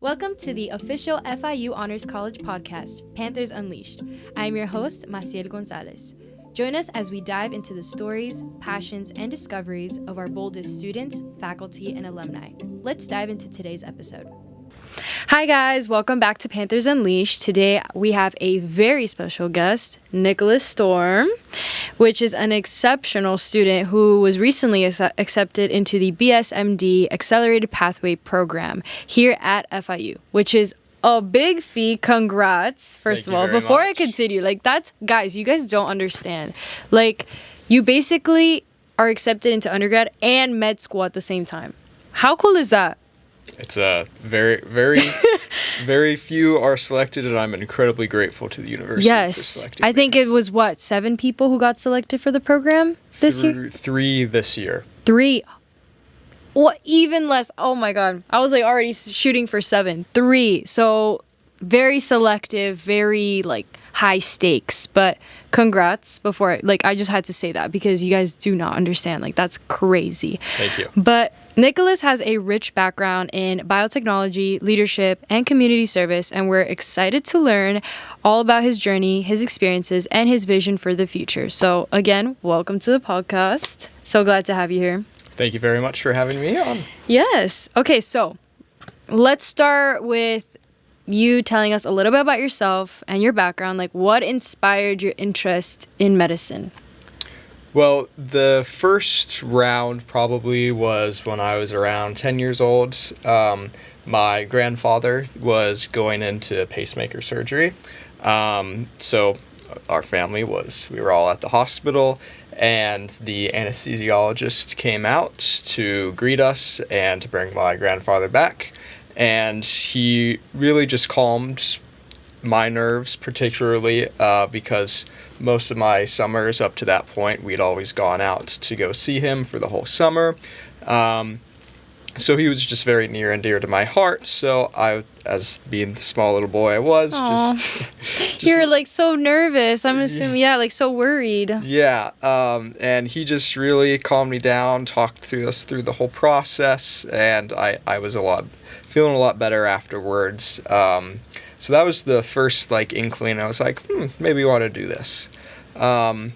Welcome to the official FIU Honors College podcast, Panthers Unleashed. I am your host, Maciel Gonzalez. Join us as we dive into the stories, passions, and discoveries of our boldest students, faculty, and alumni. Let's dive into today's episode. Hi guys, welcome back to Panthers Unleashed. Today we have a very special guest, Nicholas Storm, which is an exceptional student who was recently accepted into the BSMD Accelerated Pathway program here at FIU, which is a big feat. Congrats, first of all. Before I continue, guys, you guys don't understand. You basically are accepted into undergrad and med school at the same time. How cool is that? It's very, very, very few are selected, and I'm incredibly grateful to the university for selecting me. I think it was, 7 people who got selected for the program this year? 3 this year. 3? What, even less? Oh my God. I was already shooting for 7. 3. So very selective, very high stakes, but congrats I just had to say that because you guys do not understand. That's crazy. Thank you. But Nicholas has a rich background in biotechnology, leadership, and community service, and we're excited to learn all about his journey, his experiences, and his vision for the future. So again, welcome to the podcast. So glad to have you here. Thank you very much for having me on. Yes. Okay, so let's start with you telling us a little bit about yourself and your background. What inspired your interest in medicine? Well, the first round probably was when I was around 10 years old. My grandfather was going into pacemaker surgery. So our family we were all at the hospital, and the anesthesiologist came out to greet us and to bring my grandfather back. And he really just calmed my nerves, particularly because most of my summers up to that point, we'd always gone out to go see him for the whole summer. So he was just very near and dear to my heart. So I, as being the small little boy I was, just you're so nervous. I'm assuming, so worried. Yeah. And he just really calmed me down, talked us through the whole process, and I was feeling a lot better afterwards. So that was the first inkling. I was maybe you want to do this. And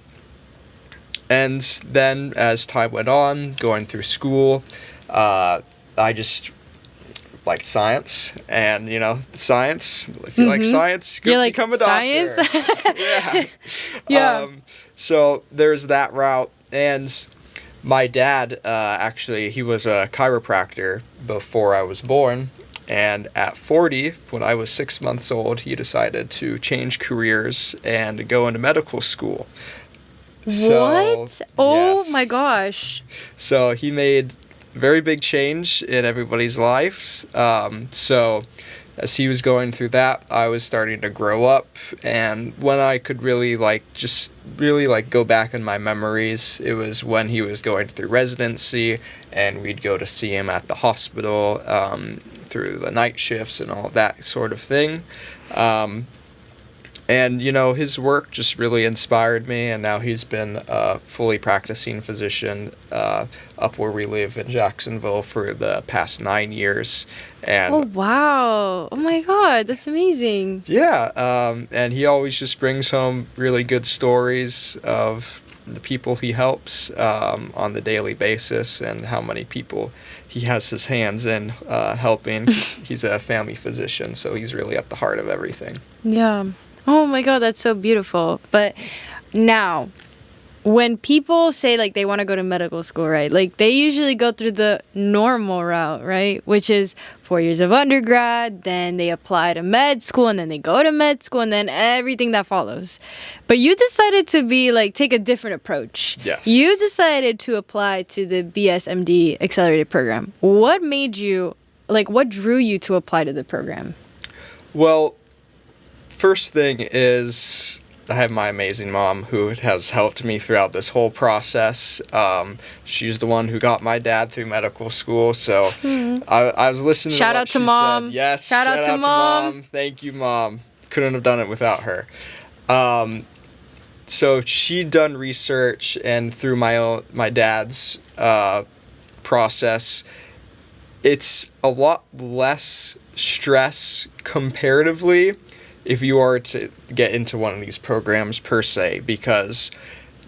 then as time went on, going through school, I just liked science, and science. If you like science, go become a doctor. Science? Yeah. So there's that route, and my dad actually he was a chiropractor before I was born. And at 40, when I was 6 months old, he decided to change careers and go into medical school. What? Oh my gosh. So he made a very big change in everybody's lives. So as he was going through that, I was starting to grow up. And when I could really go back in my memories, it was when he was going through residency, and we'd go to see him at the hospital through the night shifts and all of that sort of thing. And, his work just really inspired me, and now he's been a fully practicing physician up where we live in Jacksonville for the past 9 years. And oh, wow. Oh, my God. That's amazing. Yeah. And he always just brings home really good stories of the people he helps on the daily basis, and how many people he has his hands in helping. He's a family physician, so he's really at the heart of everything. Yeah. Oh my God, that's so beautiful. But now, when people say they want to go to medical school, right? They usually go through the normal route, right? Which is 4 years of undergrad, then they apply to med school, and then they go to med school, and then everything that follows. But you decided to take a different approach. Yes. You decided to apply to the BSMD Accelerated program. What made you, what drew you to apply to the program? Well, first thing is I have my amazing mom who has helped me throughout this whole process. She's the one who got my dad through medical school, so I was listening Shout to what out to she Mom. said. Yes, shout out to Mom. Thank you, Mom. Couldn't have done it without her. So she'd done research, and through my dad's process, it's a lot less stress comparatively if you are to get into one of these programs per se, because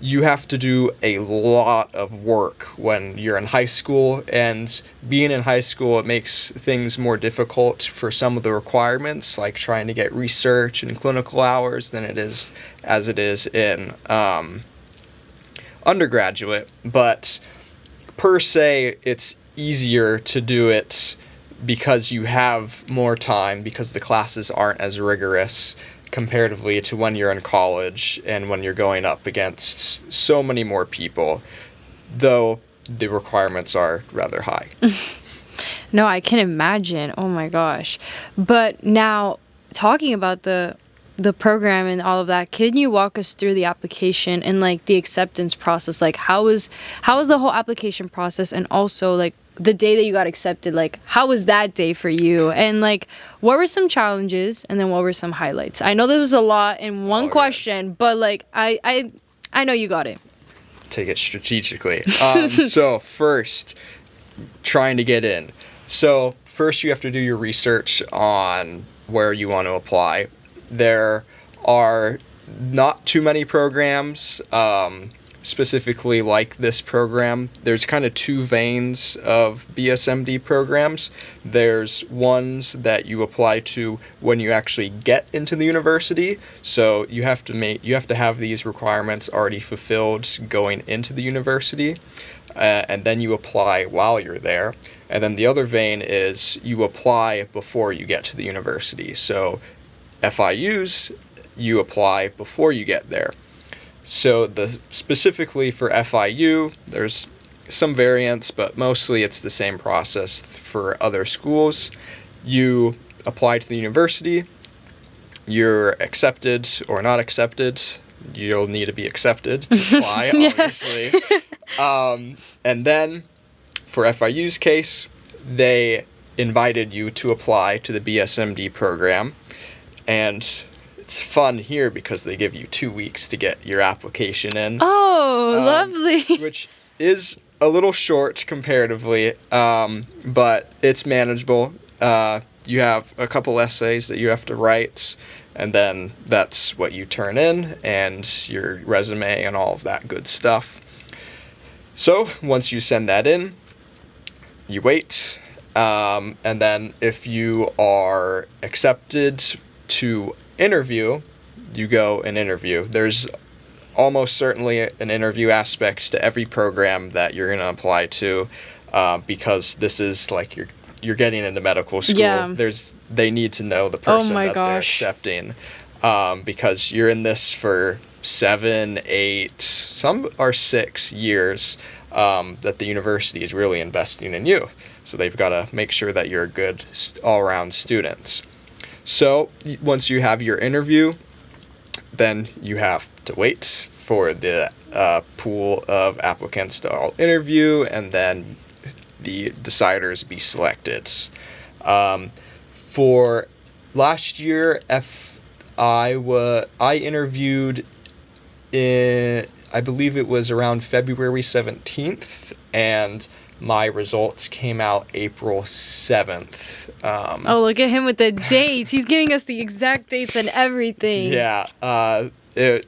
you have to do a lot of work when you're in high school, and being in high school, it makes things more difficult for some of the requirements, like trying to get research and clinical hours than it is in undergraduate. But per se, it's easier to do it because you have more time, because the classes aren't as rigorous comparatively to when you're in college and when you're going up against so many more people, though the requirements are rather high. No, I can imagine. Oh my gosh. But now, talking about the program and all of that, can you walk us through the application and like the acceptance process? Like how was the whole application process, and also like the day that you got accepted, like how was that day for you, and like what were some challenges and then what were some highlights? I know there was a lot in one question, but like I know you got it. Take it strategically. So first, trying to get in. So first you have to do your research on where you want to apply. There are not too many programs specifically like this program. There's kind of two veins of BSMD programs. There's ones that you apply to when you actually get into the university. So you have to have these requirements already fulfilled going into the university, and then you apply while you're there. And then the other vein is you apply before you get to the university. So FIUs, you apply before you get there. So specifically for FIU, there's some variants, but mostly it's the same process for other schools. You apply to the university, you're accepted or not accepted. You'll need to be accepted to apply, obviously. And then for FIU's case, they invited you to apply to the BSMD program, and it's fun here because they give you 2 weeks to get your application in. Oh, lovely. Which is a little short comparatively, but it's manageable. You have a couple essays that you have to write, and then that's what you turn in, and your resume and all of that good stuff. So once you send that in, you wait, and then if you are accepted to interview, you go and interview. There's almost certainly an interview aspect to every program that you're going to apply to, because this is like you're getting into medical school. Yeah. They need to know the person that they're gosh. accepting, because you're in this for 7, 8, some are 6 years, that the university is really investing in you. So they've got to make sure that you're a good all-around student. So once you have your interview, then you have to wait for the pool of applicants to all interview, and then the deciders be selected. For last year, I interviewed in, I believe it was around February 17th, and my results came out April 7th. Oh, look at him with the dates. He's giving us the exact dates and everything. Yeah, it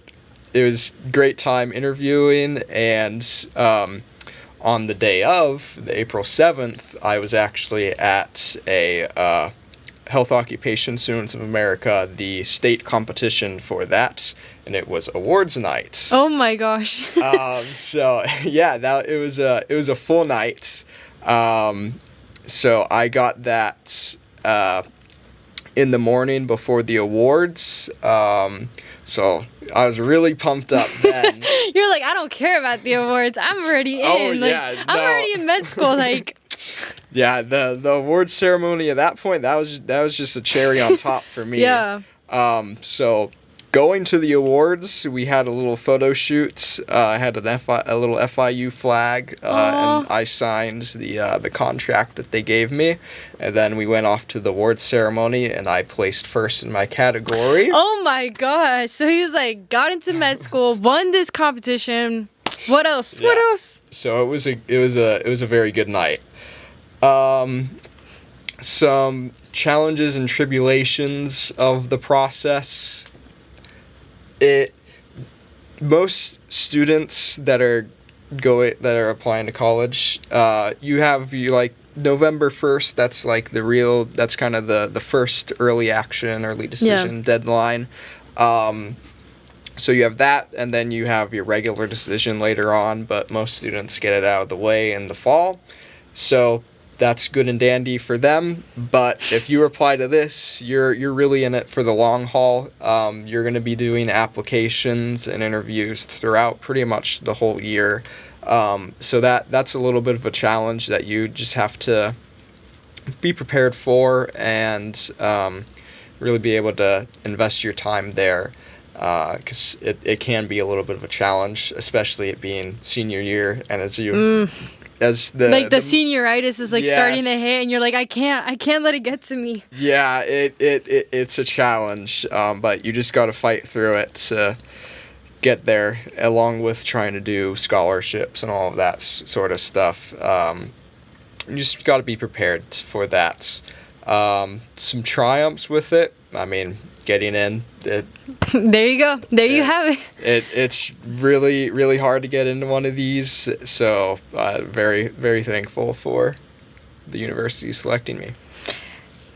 was great time interviewing, and on the day of, the April 7th, I was actually at a Health Occupation Students of America, the state competition for that, and it was awards night. Oh my gosh. So yeah, it was a full night. So I got that in the morning before the awards. So I was really pumped up then. You're like, I don't care about the awards. I'm already in. Oh, like, yeah, I'm no. already in med school. Like. Yeah, the awards ceremony at that point, that was just a cherry on top for me. Yeah. So going to the awards, we had a little photo shoot. I had a little FIU flag, and I signed the contract that they gave me, and then we went off to the awards ceremony, and I placed first in my category. Oh my gosh! So he was like, got into med school, won this competition. What else? Yeah. What else? So it was a very good night. some challenges and tribulations of the process. Most students that are applying to college, you like November 1st, that's like that's kind of the first early decision deadline. So you have that, and then you have your regular decision later on, but most students get it out of the way in the fall. So that's good and dandy for them, but if you apply to this, you're really in it for the long haul. You're going to be doing applications and interviews throughout pretty much the whole year. So that's a little bit of a challenge that you just have to be prepared for and really be able to invest your time there, because it can be a little bit of a challenge, especially it being senior year, and as the senioritis is like starting to hit, and you're like, I can't let it get to me. Yeah, it's a challenge, but you just got to fight through it to get there, along with trying to do scholarships and all of that sort of stuff. You just got to be prepared for that. Some triumphs with it. I mean, getting in. There you go. You have it. It's really, really hard to get into one of these, so very, very thankful for the university selecting me.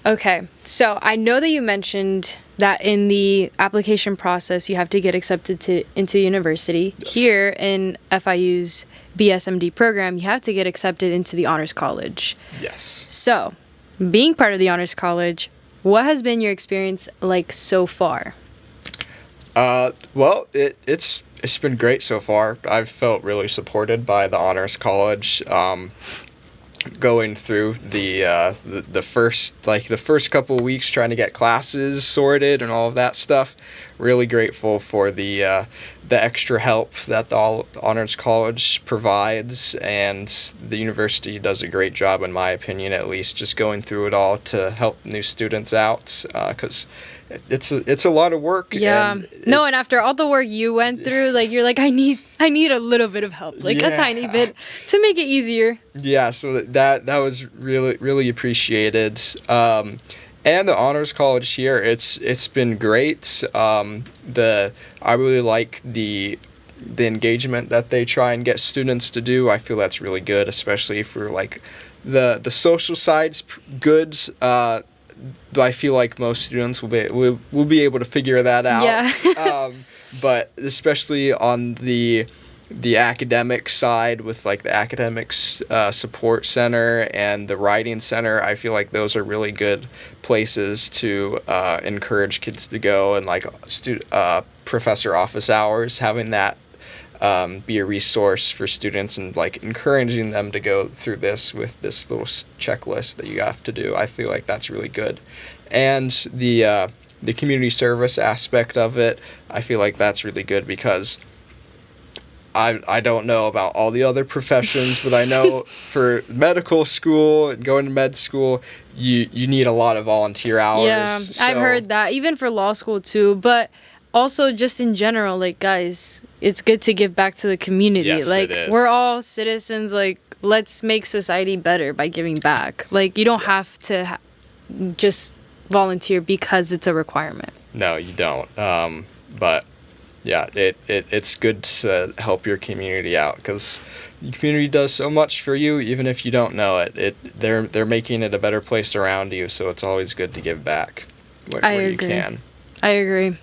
Okay, so I know that you mentioned that in the application process, you have to get accepted into university. Yes. Here in FIU's BSMD program, you have to get accepted into the Honors College. Yes. So, being part of the Honors College, what has been your experience like so far? Well, it's been great so far. I've felt really supported by the Honors College. Going through the first couple of weeks trying to get classes sorted and all of that stuff. Really grateful for the extra help that the Honors College provides, and the university does a great job, in my opinion, at least, just going through it all to help new students out, because it's a lot of work. Yeah. And after all the work you went through, like, you're like, I need a little bit of help, like a tiny bit, to make it easier. Yeah, so that was really, really appreciated. And the Honors College here, it's been great. I really like the engagement that they try and get students to do. I feel that's really good, especially for like the social side's good. I feel like most students will be able to figure that out. Yeah. But especially on the academic side, with like the academics support center and the writing center, I feel like those are really good places to encourage kids to go, and like professor office hours, having that be a resource for students and like encouraging them to go through this with this little checklist that you have to do. I feel like that's really good. And the community service aspect of it, I feel like that's really good, because I don't know about all the other professions, but I know for medical school and going to med school, you need a lot of volunteer hours. Yeah, so. I've heard that, even for law school too, but also just in general, like, guys, it's good to give back to the community. Yes, like, it is. We're all citizens, like, let's make society better by giving back. Like, you don't have to just volunteer because it's a requirement. No, you don't. But yeah, it's good to help your community out, because the community does so much for you, even if you don't know it. They're making it a better place around you, so it's always good to give back where you can. I agree.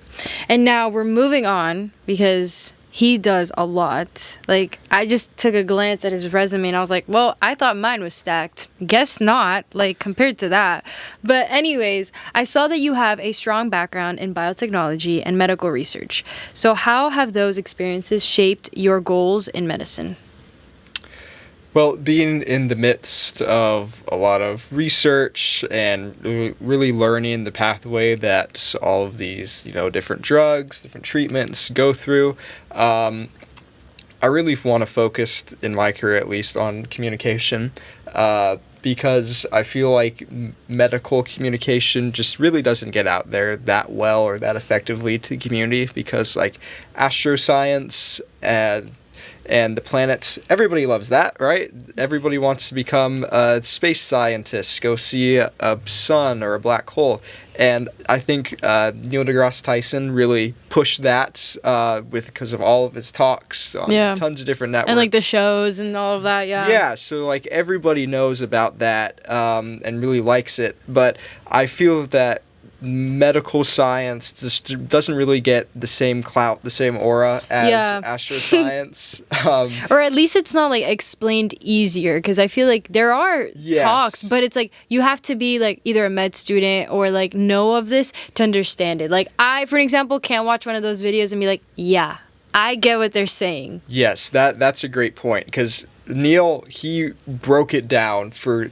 And now we're moving on, because he does a lot. Like, I just took a glance at his resume and I was like, well, I thought mine was stacked. Guess not, like, compared to that. But anyways, I saw that you have a strong background in biotechnology and medical research. So how have those experiences shaped your goals in medicine? Well, being in the midst of a lot of research and really learning the pathway that all of these, different drugs, different treatments go through, I really want to focus, in my career at least, on communication, because I feel like medical communication just really doesn't get out there that well or that effectively to the community, because like astroscience and the planets. Everybody loves that, right? Everybody wants to become a space scientist, go see a sun or a black hole. And I think Neil deGrasse Tyson really pushed that because of all of his talks on tons of different networks. And like the shows and all of that, yeah. Yeah, so like everybody knows about that and really likes it. But I feel that medical science just doesn't really get the same clout, the same aura as astroscience. Or at least it's not like explained easier, because I feel like there are talks, but it's like you have to be like either a med student or like know of this to understand it. Like I, for an example, can't watch one of those videos and be like, yeah, I get what they're saying. Yes, that's a great point, because Neil, he broke it down for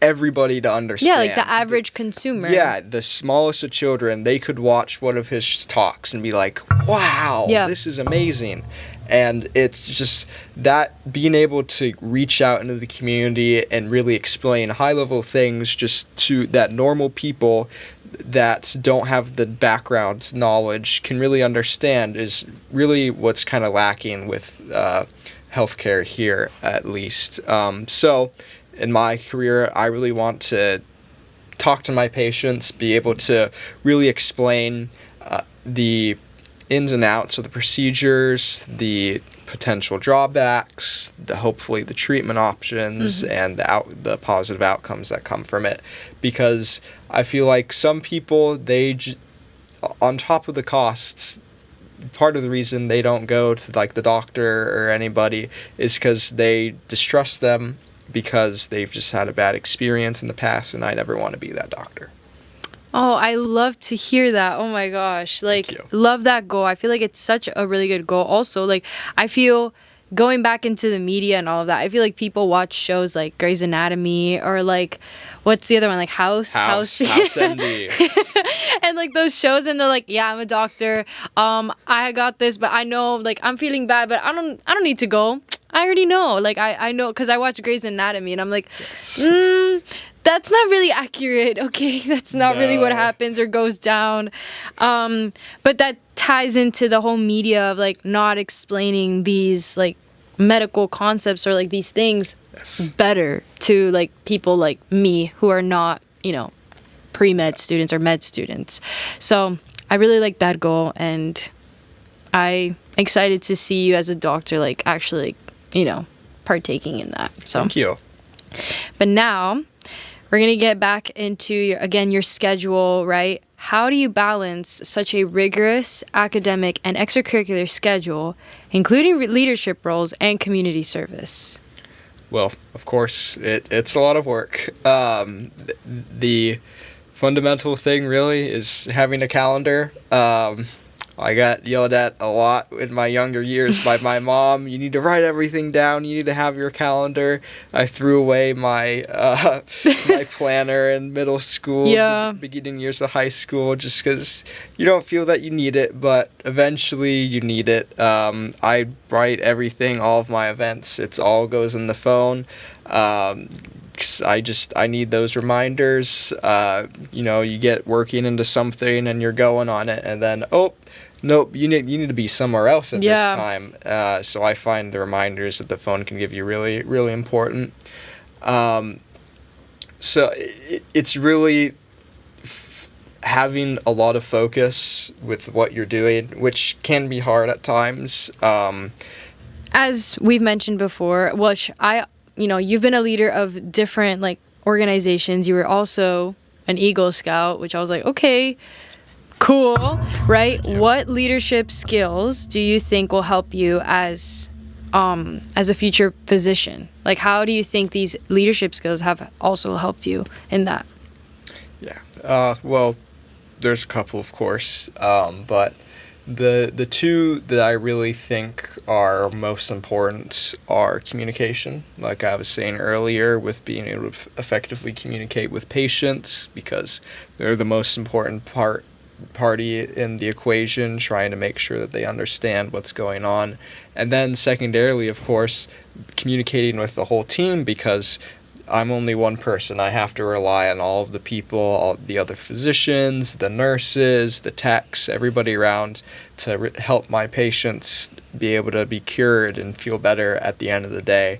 everybody to understand. Yeah, like the average consumer. Yeah, the smallest of children, they could watch one of his talks and be like, wow, this is amazing. And it's just that being able to reach out into the community and really explain high-level things just to that normal people that don't have the background knowledge can really understand is really what's kind of lacking with healthcare here, at least. So in my career, I really want to talk to my patients, be able to really explain the ins and outs of the procedures, the potential drawbacks, hopefully the treatment options, and the positive outcomes that come from it. Because I feel like some people, on top of the costs, part of the reason they don't go to like the doctor or anybody is because they distrust them, because they've just had a bad experience in the past, and I never want to be that doctor. Oh, I love to hear that. Oh my gosh. Like, love that goal. I feel like it's such a really good goal. Also, like, I feel going back into the media and all of that, I feel like people watch shows like Grey's Anatomy or like, what's the other one? Like House MD. And like those shows, and they're like, yeah, I'm a doctor. I got this, but I know, like, I'm feeling bad, but I don't need to go. I already know. Like, I know, because I watch Grey's Anatomy, and I'm like, that's not really accurate, okay? That's not really what happens or goes down. But that ties into the whole media of, like, not explaining these, like, medical concepts or, like, these things better to, like, people like me who are not, you know, pre-med students or med students. So I really like that goal, and I'm excited to see you as a doctor, like, actually, like, you know, partaking in that. So thank you. But now we're going to get back into your schedule, right? How do you balance such a rigorous academic and extracurricular schedule, including leadership roles and community service? Well, of course, it's a lot of work. The fundamental thing really is having a calendar. I got yelled at a lot in my younger years by my mom. You need to write everything down. You need to have your calendar. I threw away my my planner in middle school, beginning years of high school, just because you don't feel that you need it, but eventually you need it. I write everything, all of my events. It all goes in the phone. 'Cause I need those reminders. You know, you get working into something and you're going on it, and then nope, you need to be somewhere else at this time. So I find the reminders that the phone can give you really, really important. So it's really having a lot of focus with what you're doing, which can be hard at times. As we've mentioned before, you've been a leader of different, like, organizations. You were also an Eagle Scout, which I was like, okay, cool, right? What leadership skills do you think will help you as a future physician? Like, how do you think these leadership skills have also helped you in that? Yeah. Well, there's a couple, of course, but the two that I really think are most important are communication, like I was saying earlier, with being able to effectively communicate with patients, because they're the most important party in the equation, trying to make sure that they understand what's going on. And then secondarily, of course, communicating with the whole team, because I'm only one person. I have to rely on all of the people, all the other physicians, the nurses, the techs, everybody around to help my patients be able to be cured and feel better at the end of the day.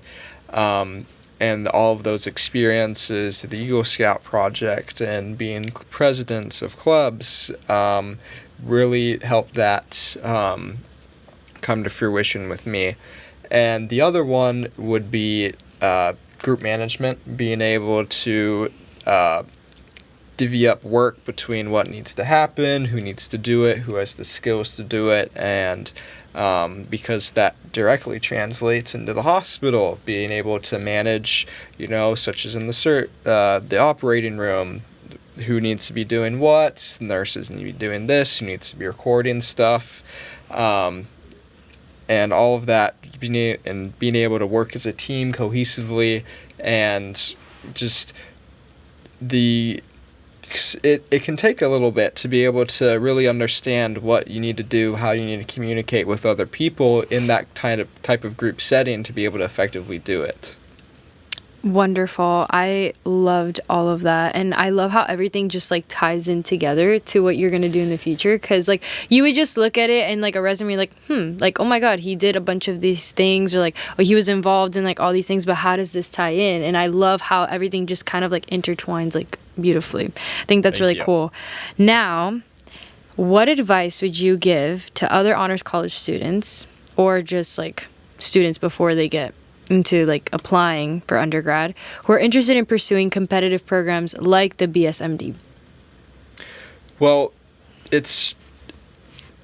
And all of those experiences, the Eagle Scout project and being presidents of clubs, really helped that come to fruition with me. And the other one would be group management, being able to divvy up work between what needs to happen, who needs to do it, who has the skills to do it, and because that directly translates into the hospital, being able to manage, such as in the operating room, who needs to be doing what, nurses need to be doing this, who needs to be recording stuff, and all of that, being able to work as a team cohesively, and just it can take a little bit to be able to really understand what you need to do, how you need to communicate with other people in that type of group setting to be able to effectively do it. Wonderful. I loved all of that. And I love how everything just like ties in together to what you're going to do in the future. Cause like you would just look at it and like a resume, like, like, oh my God, he did a bunch of these things, or like, oh, he was involved in like all these things, but how does this tie in? And I love how everything just kind of like intertwines like beautifully. I think that's really cool. Now, what advice would you give to other honors college students, or just like students before they get into like applying for undergrad, who are interested in pursuing competitive programs like the BSMD? Well, it's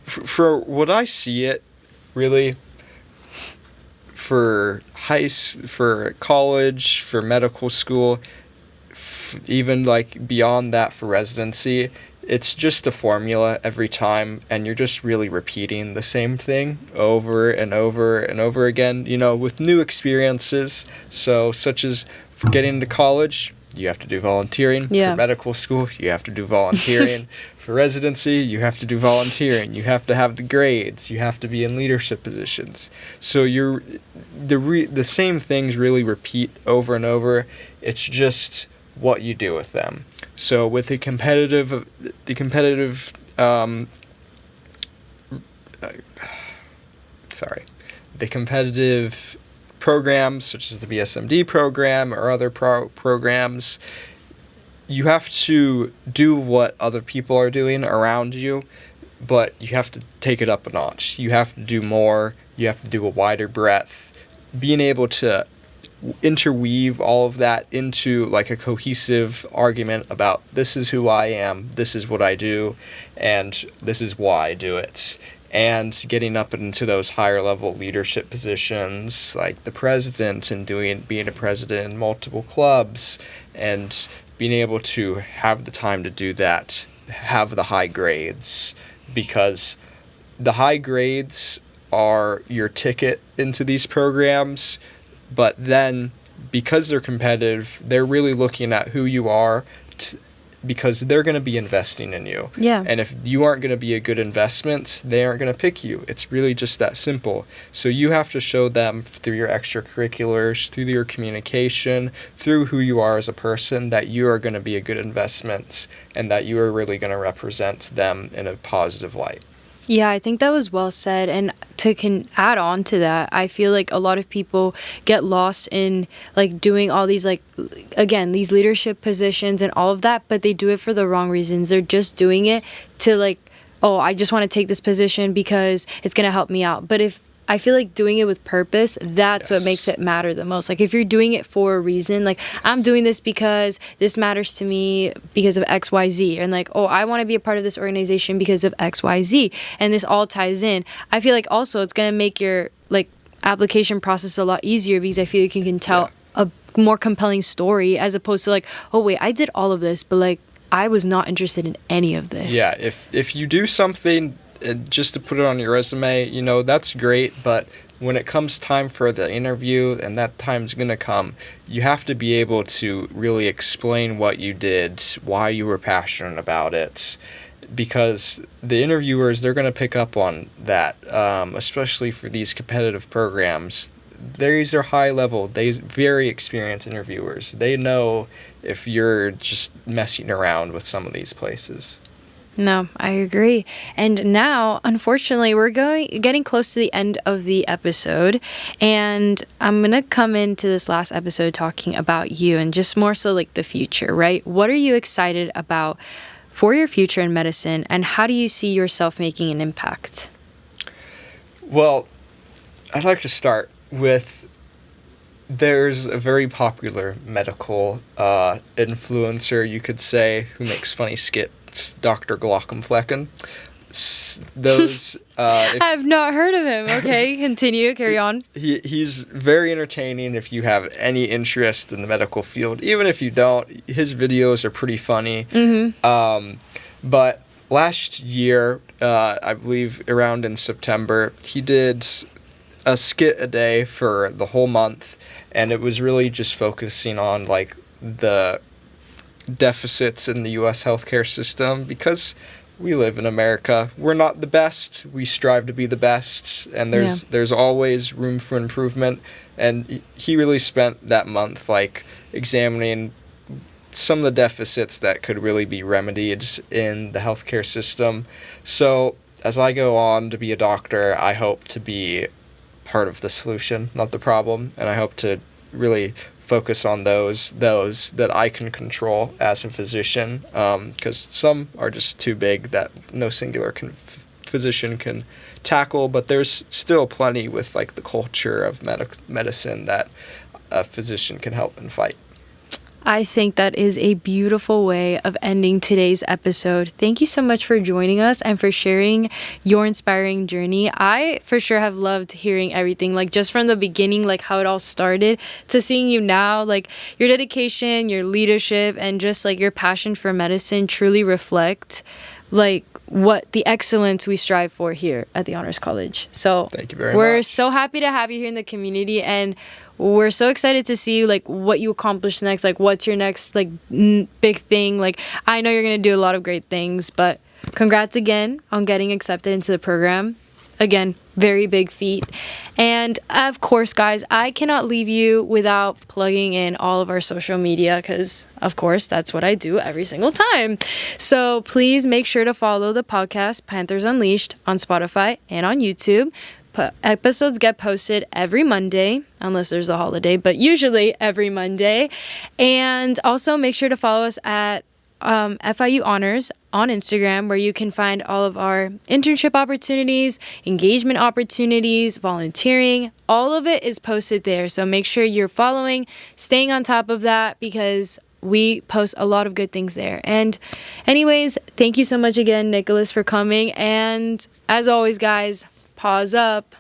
for what I see it really for for college, for medical school, even like beyond that for residency, it's just a formula every time, and you're just really repeating the same thing over and over and over again, with new experiences. So, such as for getting into college, you have to do volunteering. Yeah. For medical school, you have to do volunteering. For residency, you have to do volunteering. You have to have the grades. You have to be in leadership positions. So the same things really repeat over and over. It's just what you do with them. So with the competitive programs such as the BSMD program or other programs, you have to do what other people are doing around you, but you have to take it up a notch. You have to do more. You have to do a wider breadth. Being able to interweave all of that into like a cohesive argument about this is who I am, this is what I do, and this is why I do it. And getting up into those higher level leadership positions like the president, and being a president in multiple clubs, and being able to have the time to do that, have the high grades, because the high grades are your ticket into these programs. But then, because they're competitive, they're really looking at who you are, because they're going to be investing in you. Yeah. And if you aren't going to be a good investment, they aren't going to pick you. It's really just that simple. So you have to show them through your extracurriculars, through your communication, through who you are as a person, that you are going to be a good investment, and that you are really going to represent them in a positive light. Yeah, I think that was well said. And to add on to that, I feel like a lot of people get lost in like doing all these like, again, these leadership positions and all of that, but they do it for the wrong reasons. They're just doing it to like, oh, I just want to take this position because it's going to help me out. But I feel like doing it with purpose, that's what makes it matter the most. Like if you're doing it for a reason, like I'm doing this because this matters to me because of XYZ, and like, oh, I want to be a part of this organization because of XYZ, and this all ties in. I feel like also it's going to make your like application process a lot easier, because I feel like you can tell a more compelling story, as opposed to like, oh wait, I did all of this, but like I was not interested in any of this. Yeah, if you do something just to put it on your resume, that's great, but when it comes time for the interview, and that time's going to come, you have to be able to really explain what you did, why you were passionate about it, because the interviewers, they're going to pick up on that, especially for these competitive programs. these are high level, they very experienced interviewers. They know if you're just messing around with some of these places. No, I agree. And now, unfortunately, we're getting close to the end of the episode, and I'm going to come into this last episode talking about you and just more so like the future, right? What are you excited about for your future in medicine, and how do you see yourself making an impact? Well, I'd like to start with, there's a very popular medical influencer, you could say, who makes funny skits, Dr. Glockenflecken. Those I have not heard of him. Okay, continue, carry on. He's very entertaining if you have any interest in the medical field. Even if you don't, his videos are pretty funny. But last year, I believe around in September, he did a skit a day for the whole month, and it was really just focusing on like the deficits in the U.S. healthcare system, because we live in America. We're not the best. We strive to be the best, and there's always room for improvement. And he really spent that month like examining some of the deficits that could really be remedied in the healthcare system. So as I go on to be a doctor, I hope to be part of the solution, not the problem, and I hope to really focus on those that I can control as a physician, because some are just too big that no singular physician can tackle, but there's still plenty with like the culture of medicine that a physician can help and fight. I think that is a beautiful way of ending today's episode. Thank you so much for joining us and for sharing your inspiring journey. I for sure have loved hearing everything, like just from the beginning, like how it all started, to seeing you now, like your dedication, your leadership, and just like your passion for medicine truly reflect like what the excellence we strive for here at the Honors College. So thank you very much. We're so happy to have you here in the community, and we're so excited to see like what you accomplish next, like what's your next like big thing. Like I know you're going to do a lot of great things, but congrats again on getting accepted into the program. Again, very big feat. And of course, guys, I cannot leave you without plugging in all of our social media, because of course that's what I do every single time. So please make sure to follow the podcast Panthers Unleashed on Spotify and on YouTube. Episodes get posted every Monday, unless there's a holiday, but usually every Monday. And also make sure to follow us at FIU Honors on Instagram, where you can find all of our internship opportunities, engagement opportunities, volunteering. All of it is posted there. So make sure you're following, staying on top of that, because we post a lot of good things there. And anyways, thank you so much again, Nicholas, for coming. And as always, guys, pause up.